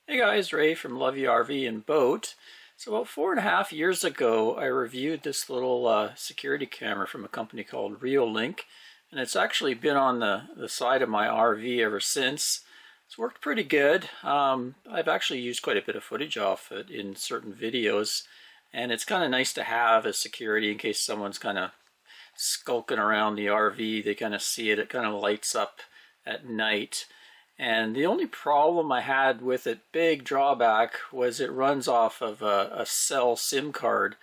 Hey guys, Ray from Love You RV and Boat. So about 4.5 years ago, I reviewed this little security camera from a company called Reolink, and it's actually been on the side of my RV ever since. It's worked pretty good. I've actually used quite a bit of footage off it in certain videos, and it's kind of nice to have as security in case someone's kind of skulking around the RV. They kind of see it. It kind of lights up at night. And the only problem I had with it, big drawback, was it runs off of a cell SIM card,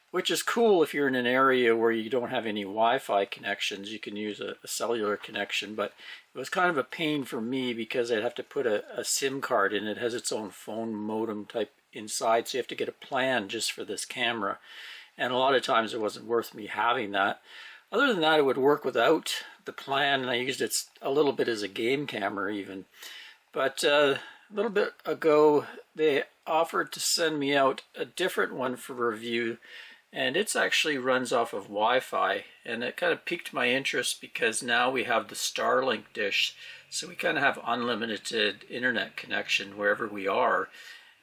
which is cool if you're in an area where you don't have any Wi-Fi connections. You can use a cellular connection, but it was kind of a pain for me because I'd have to put a SIM card in. It has its own phone modem type inside, so you have to get a plan just for this camera. And a lot of times it wasn't worth me having that. Other than that, it would work without the plan, and I used it a little bit as a game camera even. But a little bit ago, they offered to send me out a different one for review, and it actually runs off of Wi-Fi, and it kind of piqued my interest because now we have the Starlink dish, so we kind of have unlimited internet connection wherever we are,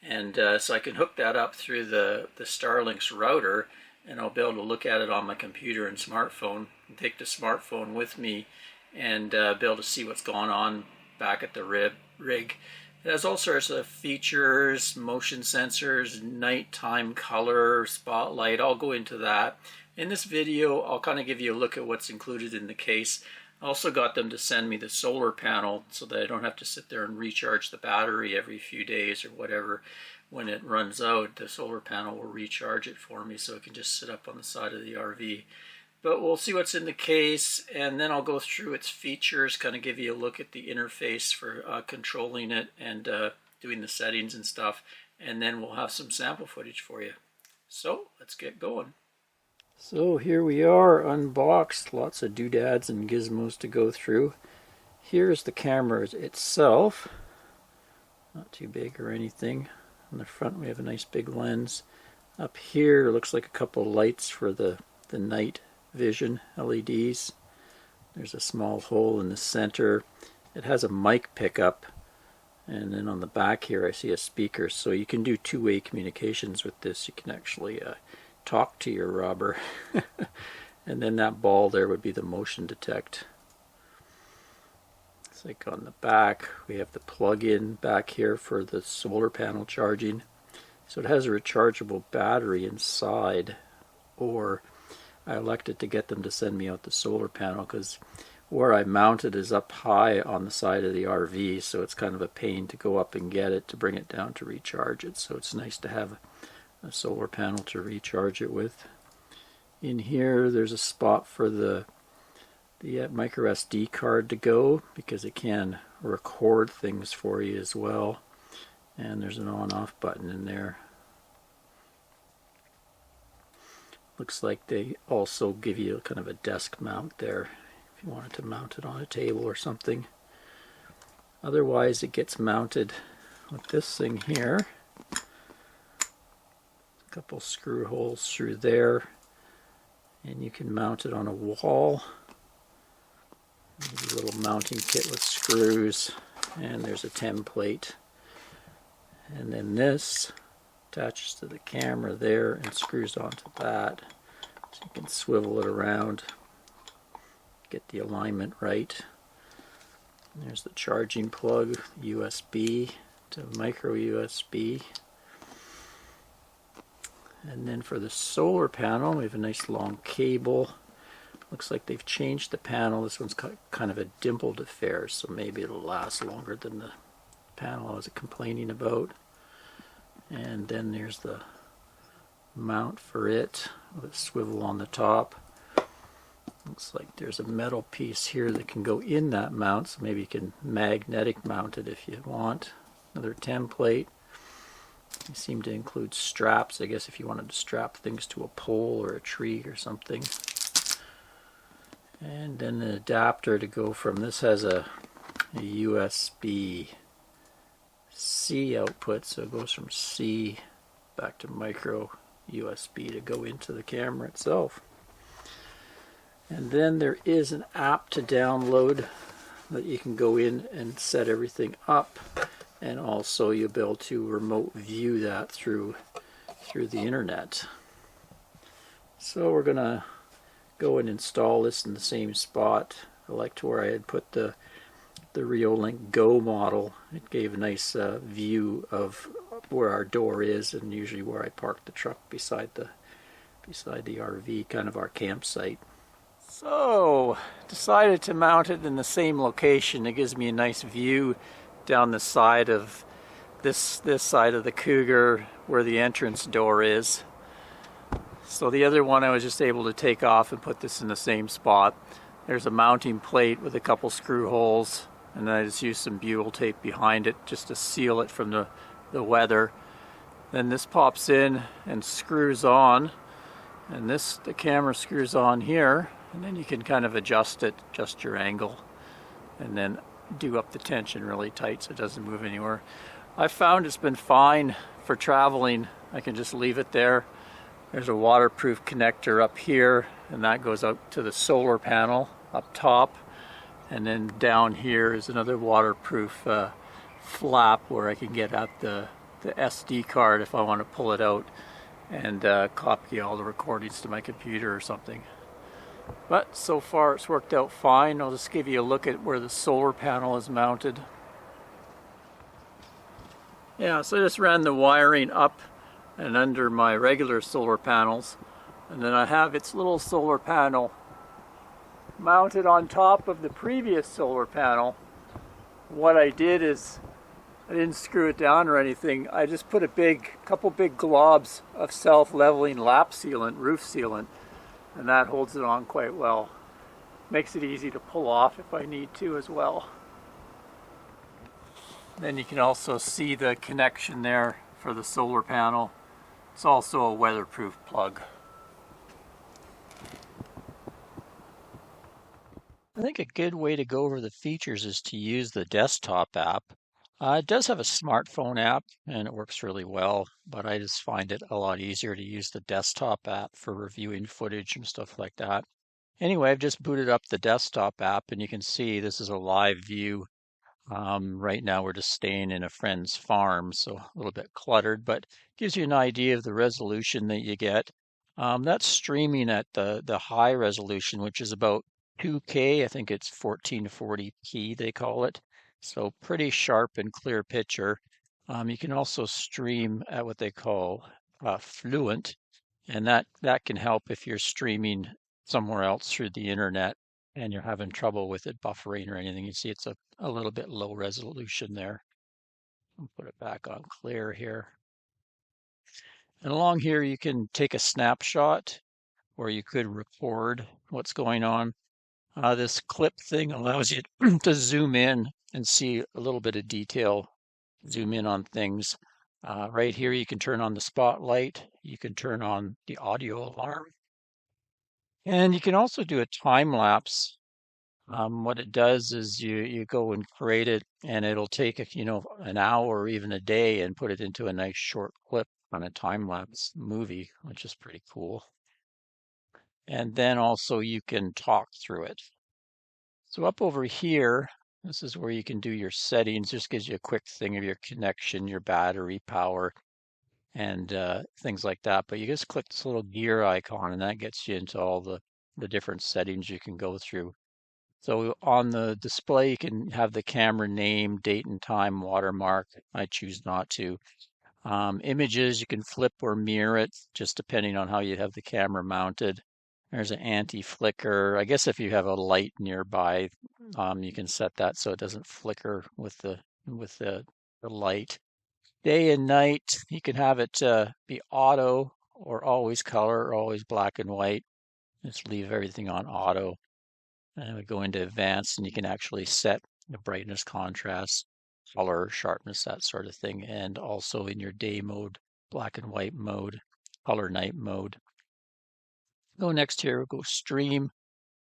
and so I can hook that up through the Starlink's router, and I'll be able to look at it on my computer and smartphone, and take the smartphone with me, and be able to see what's going on back at the rig. It has all sorts of features, motion sensors, nighttime color, spotlight. I'll go into that. In this video, I'll kind of give you a look at what's included in the case. I also got them to send me the solar panel so that I don't have to sit there and recharge the battery every few days or whatever. When it runs out, the solar panel will recharge it for me so it can just sit up on the side of the RV. But we'll see what's in the case, and then I'll go through its features, kind of give you a look at the interface for controlling it and doing the settings and stuff, and then we'll have some sample footage for you. So let's get going. So here we are, unboxed, lots of doodads and gizmos to go through. Here's the camera itself, not too big or anything. On the front we have a nice big lens. Up here looks like a couple lights for the night vision LEDs. There's a small hole in the center. It has a mic pickup, and then on the back here I see a speaker, so you can do two-way communications with this. You can actually talk to your robber. And then that ball there would be the motion detect. It's like on the back we have the plug-in back here for the solar panel charging. So it has a rechargeable battery inside, or I elected to get them to send me out the solar panel because where I mount it is up high on the side of the RV, so it's kind of a pain to go up and get it to bring it down to recharge it. So it's nice to have a solar panel to recharge it with. In here there's a spot for the micro SD card to go, because it can record things for you as well. And there's an on-off button in there. Looks like they also give you kind of a desk mount there if you wanted to mount it on a table or something. Otherwise it gets mounted with this thing here. A couple screw holes through there, and you can mount it on a wall. There's a little mounting kit with screws, and there's a template. And then this attaches to the camera there and screws onto that, so you can swivel it around, get the alignment right. And there's the charging plug, USB to micro USB. And then for the solar panel we have a nice long cable. Looks like they've changed the panel. This one's kind of a dimpled affair, so maybe it'll last longer than the panel I was complaining about. And then there's the mount for it with a swivel on the top. Looks like there's a metal piece here that can go in that mount, so maybe you can magnetic mount it if you want. Another template. They seem to include straps, I guess if you wanted to strap things to a pole or a tree or something. And then an adapter to go from, this has a USB C output, so it goes from C back to micro USB to go into the camera itself. And then there is an app to download that you can go in and set everything up. and also you'll be able to remote view that through the internet. So we're gonna go and install this in the same spot. I liked where I had put the Reolink Go model. It gave a nice view of where our door is, and usually where I park the truck beside the RV, kind of our campsite. So decided to mount it in the same location. It gives me a nice view down the side of this side of the Cougar where the entrance door is. So the other one I was just able to take off and put this in the same spot. There's a mounting plate with a couple screw holes, and then I just used some butyl tape behind it just to seal it from the weather. Then this pops in and screws on, and the camera screws on here, and then you can kind of adjust your angle, and then do up the tension really tight so it doesn't move anywhere. I've found it's been fine for traveling. I can just leave it there. There's a waterproof connector up here, and that goes out to the solar panel up top. And then down here is another waterproof flap where I can get at the SD card if I want to pull it out and copy all the recordings to my computer or something. But so far it's worked out fine. I'll just give you a look at where the solar panel is mounted. Yeah, so I just ran the wiring up and under my regular solar panels, and then I have its little solar panel mounted on top of the previous solar panel. What I did is I didn't screw it down or anything. I just put a couple big globs of self-leveling lap sealant, roof sealant, and that holds it on quite well. Makes it easy to pull off if I need to as well. Then you can also see the connection there for the solar panel. It's also a weatherproof plug. I think a good way to go over the features is to use the desktop app. It does have a smartphone app and it works really well, but I just find it a lot easier to use the desktop app for reviewing footage and stuff like that. Anyway, I've just booted up the desktop app, and you can see this is a live view. Right now we're just staying in a friend's farm, so a little bit cluttered, but gives you an idea of the resolution that you get. That's streaming at the high resolution, which is about 2K. I think it's 1440p they call it. So pretty sharp and clear picture. You can also stream at what they call fluent, and that can help if you're streaming somewhere else through the internet and you're having trouble with it buffering or anything. You see it's a little bit low resolution there. I'll put it back on clear here. And along here you can take a snapshot, or you could record what's going on. This clip thing allows you to zoom in and see a little bit of detail, zoom in on things. Right here you can turn on the spotlight, you can turn on the audio alarm, and you can also do a time lapse. What it does is you go and create it, and it'll take an hour or even a day and put it into a nice short clip on a time lapse movie, which is pretty cool. And then also you can talk through it. So up over here, this is where you can do your settings. Just gives you a quick thing of your connection, your battery power, and things like that. But you just click this little gear icon, and that gets you into all the different settings you can go through. So on the display, you can have the camera name, date and time, watermark. I choose not to. Images, you can flip or mirror it, just depending on how you have the camera mounted. There's an anti-flicker. I guess if you have a light nearby, you can set that so it doesn't flicker with the light. Day and night, you can have it be auto or always color or always black and white. Just leave everything on auto. And we go into advanced, and you can actually set the brightness, contrast, color, sharpness, that sort of thing. And also in your day mode, black and white mode, color night mode. Go next here, go stream.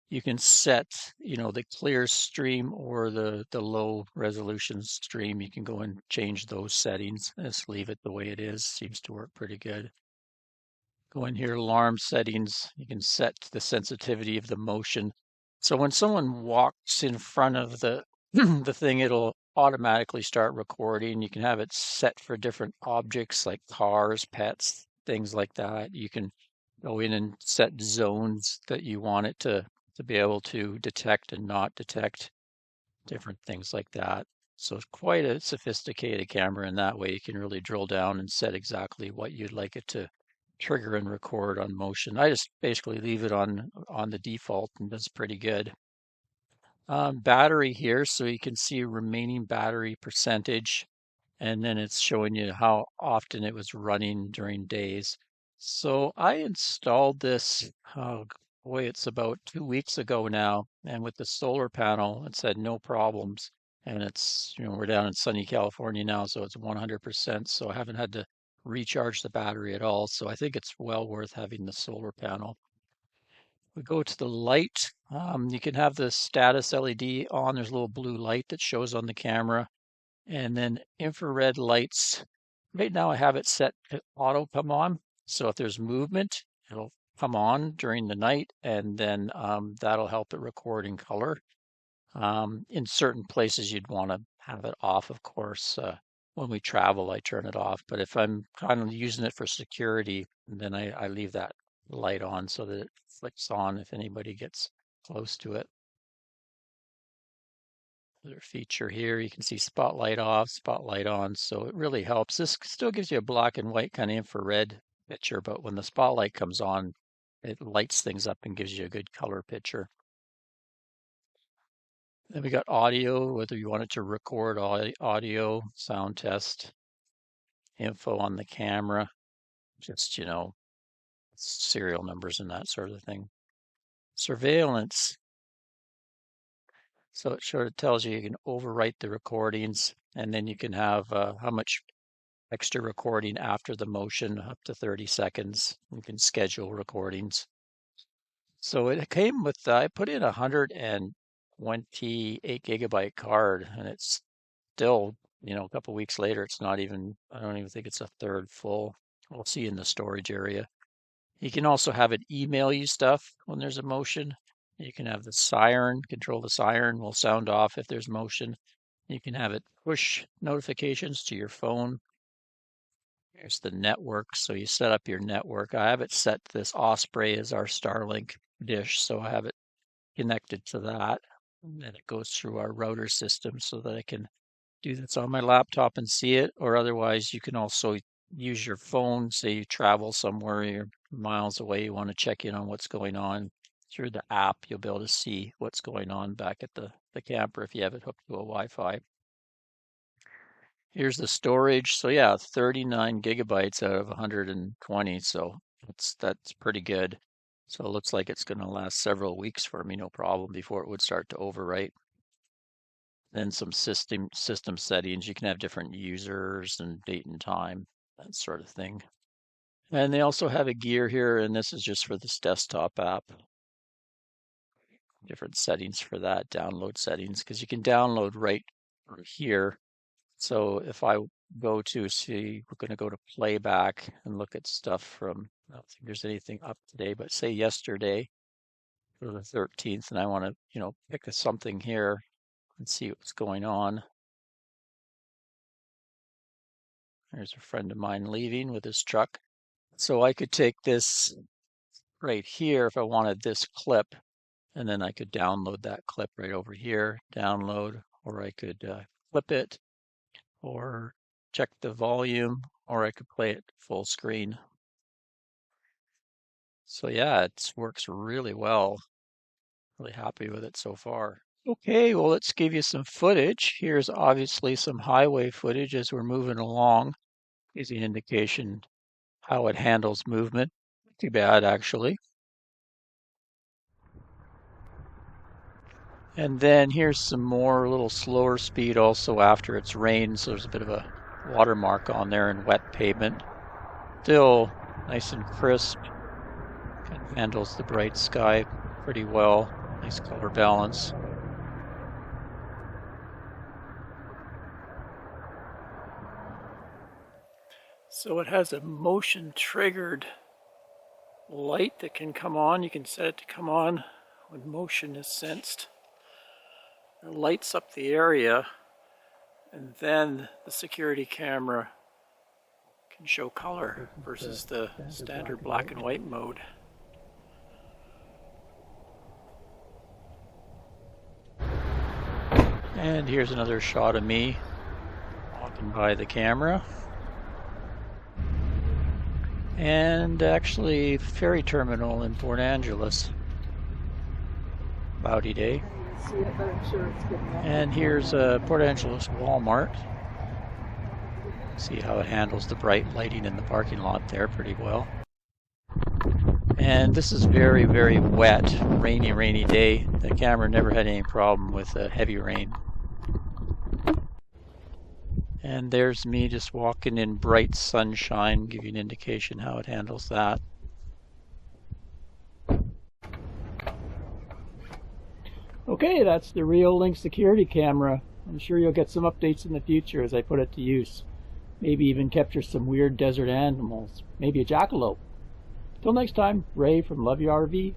You can set, the clear stream or the low resolution stream. You can go and change those settings. Just leave it the way it is. Seems to work pretty good. Go in here, alarm settings. You can set the sensitivity of the motion. So when someone walks in front of the the thing, it'll automatically start recording. You can have it set for different objects like cars, pets, things like that. You can go in and set zones that you want it to be able to detect and not detect different things like that. So it's quite a sophisticated camera in that way. You can really drill down and set exactly what you'd like it to trigger and record on motion. I just basically leave it on the default and that's pretty good. Battery here, so you can see remaining battery percentage, and then it's showing you how often it was running during days. So I installed this, oh boy, it's about 2 weeks ago now, and with the solar panel, it said no problems. And it's, we're down in sunny California now, so it's 100%. So I haven't had to recharge the battery at all. So I think it's well worth having the solar panel. We go to the light. You can have the status LED on. There's a little blue light that shows on the camera. And then infrared lights. Right now I have it set to auto come on. So if there's movement, it'll come on during the night, and then that'll help it record in color. In certain places, you'd want to have it off, of course. When we travel, I turn it off. But if I'm kind of using it for security, then I leave that light on so that it flicks on if anybody gets close to it. Another feature here, you can see spotlight off, spotlight on, so it really helps. This still gives you a black and white kind of infrared picture, but when the spotlight comes on, it lights things up and gives you a good color picture. Then we got audio, whether you wanted to record audio, sound test, info on the camera, just, serial numbers and that sort of thing. Surveillance. So it sort of tells you can overwrite the recordings, and then you can have how much extra recording after the motion, up to 30 seconds. You can schedule recordings. So it came with, I put in a 128 gigabyte card, and it's still, a couple weeks later, it's not even, I don't even think it's a third full. We'll see in the storage area. You can also have it email you stuff when there's a motion. You can have the siren, control the siren will sound off if there's motion. You can have it push notifications to your phone. Here's the network. So you set up your network. I have it set this Osprey as our Starlink dish. So I have it connected to that. And then it goes through our router system so that I can do this on my laptop and see it. Or otherwise, you can also use your phone. Say you travel somewhere, you're miles away, you want to check in on what's going on. Through the app, you'll be able to see what's going on back at the camper if you have it hooked to a Wi-Fi. Here's the storage. So yeah, 39 gigabytes out of 120. So that's pretty good. So it looks like it's going to last several weeks for me, no problem, before it would start to overwrite. Then some system settings. You can have different users and date and time, that sort of thing. And they also have a gear here, and this is just for this desktop app. Different settings for that, download settings, because you can download right here. So if I go to, see, we're going to go to playback and look at stuff from, I don't think there's anything up today, but say yesterday, for the 13th, and I want to, pick something here and see what's going on. There's a friend of mine leaving with his truck. So I could take this right here if I wanted this clip, and then I could download that clip right over here, download, or I could clip it, or check the volume, or I could play it full screen. So yeah, it works really well. Really happy with it so far. Okay, well, let's give you some footage. Here's obviously some highway footage as we're moving along. Gives you an indication how it handles movement. Not too bad, actually. And then here's some more, a little slower speed also after it's rained. So there's a bit of a watermark on there and wet pavement. Still nice and crisp. Kind of handles the bright sky pretty well. Nice color balance. So it has a motion triggered light that can come on. You can set it to come on when motion is sensed. It lights up the area And then the security camera can show color versus the standard black and white mode. And here's another shot of me walking by the camera. And actually, ferry terminal in Port Angeles. Cloudy day. And here's Port Angeles Walmart. See how it handles the bright lighting in the parking lot there pretty well. And this is very, very wet, rainy day. The camera never had any problem with heavy rain. And there's me just walking in bright sunshine, give you an indication how it handles that. Okay, that's the Reolink security camera. I'm sure you'll get some updates in the future as I put it to use. Maybe even capture some weird desert animals. Maybe a jackalope. Till next time, Ray from Love Your RV.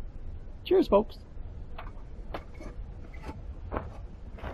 Cheers, folks.